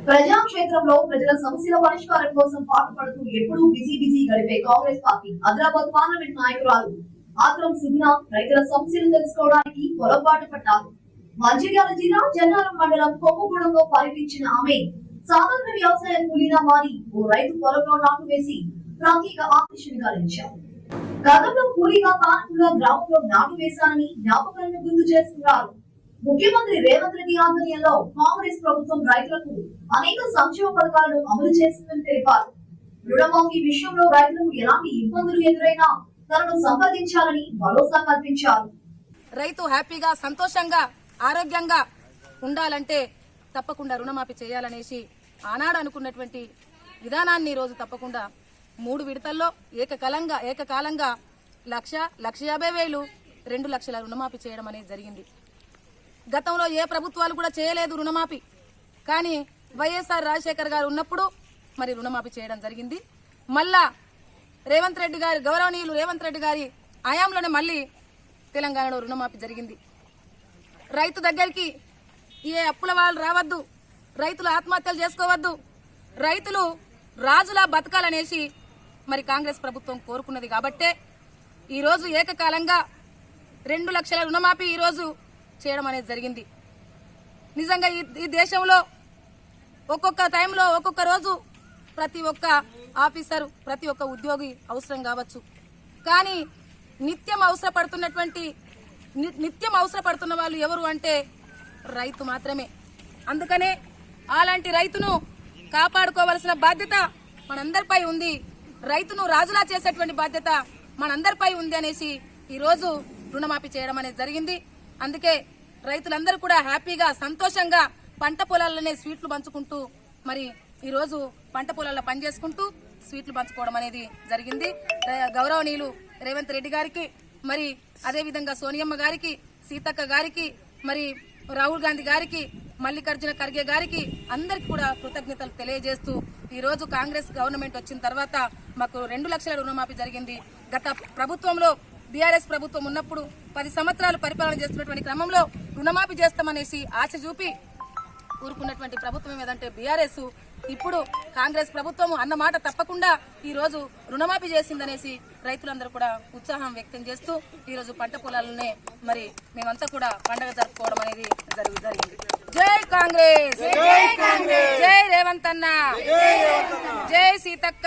ప్రజాక్షేత్రంలో ప్రజల సమస్యల పరిష్కారం కోసం పాటుపడుతూ ఎప్పుడూ బిజీ గడిపే కాంగ్రెస్ పార్టీ హైదరాబాద్ పార్లమెంట్ నాయకురాలు ఆత్రం సుగుణ రైతుల సమస్యలు తెలుసుకోవడానికి పొరపాటు పడ్డారు. మంచిర్యాల జిల్లా జన్నారం మండలం కొమ్మగూడెంలో పర్యటించిన ఆమె సాధారణ వ్యవసాయ కూలీగా మారి ఓ రైతు పొలంలో నాటు వేసి ప్రత్యేక ఆకర్షణగా నిలిచారు. గతంలో కూలీగా తాను కూడా గ్రామంలో నాటు వేశానని జ్ఞాపకాలను గుర్తు చేసుకున్నారు. ముఖ్యమంత్రి రేవంత్ రెడ్డి ఆధ్వర్యంలో కాంగ్రెస్ ప్రభుత్వం రైతులకు అనేక సంక్షేమ పథకాలను అమలు చేస్తుందని తెలిపారు. రుణమాఫీ విషయంలో రైతులకు ఎలాంటి ఇబ్బందులు ఎదురైనా తనను సంప్రదించాలని భరోసా కల్పించారు. రైతు హ్యాపీగా సంతోషంగా ఆరోగ్యంగా ఉండాలంటే తప్పకుండా రుణమాఫీ చేయాలనేసి ఆనాడు అనుకున్నటువంటి విధానాన్ని రోజు తప్పకుండా 3 విడతల్లో ఏకకాలంగా 1,50,000 2 లక్షల రుణమాఫీ చేయడం అనేది జరిగింది. గతంలో ఏ ప్రభుత్వాలు కూడా చేయలేదు రుణమాఫీ. కానీ వైఎస్ఆర్ రాజశేఖర్ గారు ఉన్నప్పుడు మరి రుణమాఫీ చేయడం జరిగింది. మళ్ళా రేవంత్ రెడ్డి గారి గౌరవనీయులు రేవంత్ రెడ్డి గారి హయాంలోనే మళ్ళీ తెలంగాణలో రుణమాఫీ జరిగింది. రైతు దగ్గరికి ఏ అప్పుల వాళ్ళు రావద్దు, రైతులు ఆత్మహత్యలు చేసుకోవద్దు, రైతులు రాజులా బతకాలనేసి మరి కాంగ్రెస్ ప్రభుత్వం కోరుకున్నది. కాబట్టే ఈరోజు ఏకకాలంగా 2 లక్షల రుణమాఫీ ఈరోజు చేయడం అనేది జరిగింది. నిజంగా ఈ దేశంలో ఒక్కొక్క టైంలో ఒక్కొక్క రోజు ప్రతి ఒక్క ఆఫీసరు ప్రతి ఒక్క ఉద్యోగి అవసరం కావచ్చు. కానీ నిత్యం అవసరపడుతున్న వాళ్ళు ఎవరు అంటే రైతు మాత్రమే. అందుకనే అలాంటి రైతును కాపాడుకోవాల్సిన బాధ్యత మనందరిపై ఉంది. రైతును రాజులా చేసేటువంటి బాధ్యత మనందరిపై ఉంది అనేసి ఈరోజు రుణమాఫీ చేయడం అనేది జరిగింది. అందుకే రైతులందరూ కూడా హ్యాపీగా సంతోషంగా పంట పొలాలనే స్వీట్లు పంచుకుంటూ మరి ఈరోజు పంట పొలాల్లో పనిచేసుకుంటూ స్వీట్లు పంచుకోవడం అనేది జరిగింది. గౌరవనీయులు రేవంత్ రెడ్డి గారికి మరి అదేవిధంగా సోనియమ్మ గారికి, సీతక్క గారికి, మరి రాహుల్ గాంధీ గారికి, మల్లికార్జున ఖర్గే గారికి అందరికి కూడా కృతజ్ఞతలు తెలియజేస్తూ ఈరోజు కాంగ్రెస్ గవర్నమెంట్ వచ్చిన తర్వాత మాకు 2 లక్షల రుణమాఫీ జరిగింది. గత ప్రభుత్వంలో బీఆర్ఎస్ ప్రభుత్వం ఉన్నప్పుడు 10 సంవత్సరాలు పరిపాలన చేస్తున్నటువంటి క్రమంలో రుణమాఫీ చేస్తామనేసి ఆశ చూపి ఊరుకున్నటువంటి ప్రభుత్వం ఏదంటే బీఆర్ఎస్. ఇప్పుడు కాంగ్రెస్ ప్రభుత్వం అన్నమాట తప్పకుండా ఈ రోజు రుణమాఫీ చేసిందనేసి రైతులందరూ కూడా ఉత్సాహం వ్యక్తం చేస్తూ ఈ రోజు పంట పొలాలనే మరి మేమంతా కూడా పండుగ జరుపుకోవడం అనేది జరిగింది. జై కాంగ్రెస్, జై రేవంత్ అన్న, జై సీతక్క,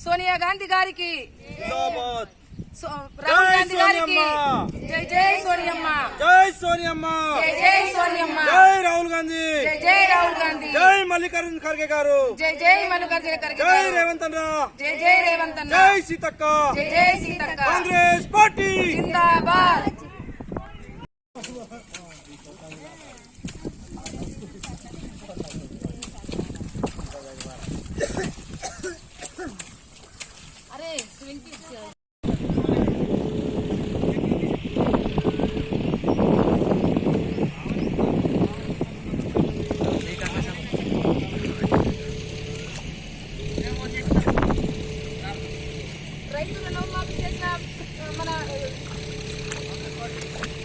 సోనియా గాంధీ గారికి, రాహుల్ గాంధీ గారికి, జై జై సోనియమ్మ, జై సోనియమ్మ, జై సోనియమ్మ, జై రాహుల్ గాంధీ, జై రాహుల్ గాంధీ, జై మల్లికార్జున ఖర్గే గారు, జై మల్లికార్జున ఖర్గే, జై రేవంత్ అన్న, జై రేవంత్ అన్న, జై సీతక్క, జై సీతక్క, కాంగ్రెస్ పార్టీ జిందాబాద్. అరే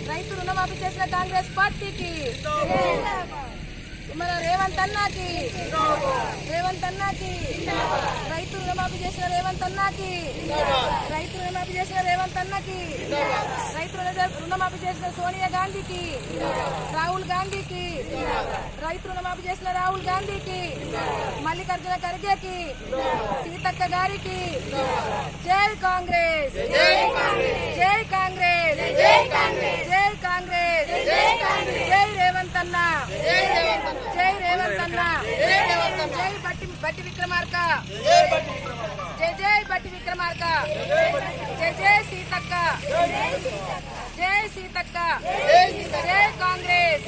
రైతు రుణమాఫీ చేసిన కాంగ్రెస్ పార్టీకి, మన రేవంత్ అన్నకి, రైతు రుణమాఫీ చేసిన రేవంత్ అన్నకి, రైతు రుణమాఫీ చేసిన రేవంత్ అన్నకి, రైతు రుణమాఫీ చేసిన సోనియా గాంధీకి, రాహుల్ గాంధీకి, రైతు రుణమాఫీ చేసిన రాహుల్ గాంధీకి, మల్లికార్జున ఖర్గేకి, సీతక్క గారికి జై కాంగ్రెస్, జై కాంగ్రెస్, జై కాంగ్రెస్, జై రేవంత్ అన్న, జై రేవంత్ అన్న, జై బట్టి విక్రమార్క, జై బట్టి విక్రమార్క, జై సీతక్క, జై సీతక్క, జై కాంగ్రెస్.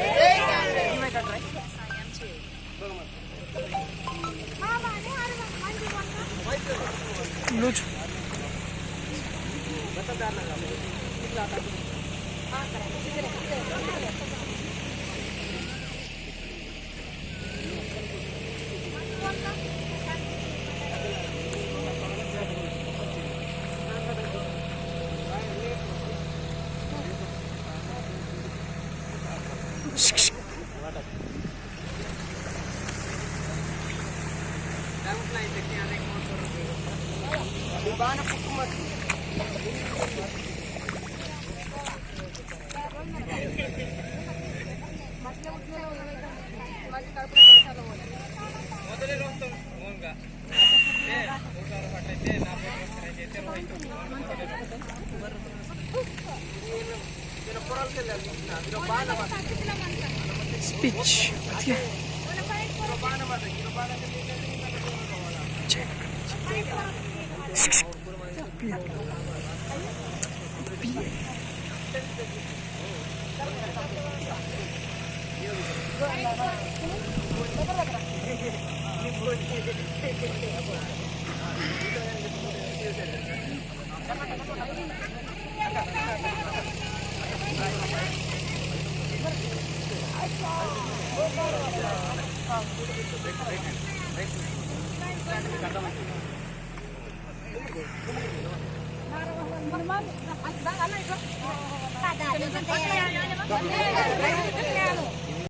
Speech. Normal.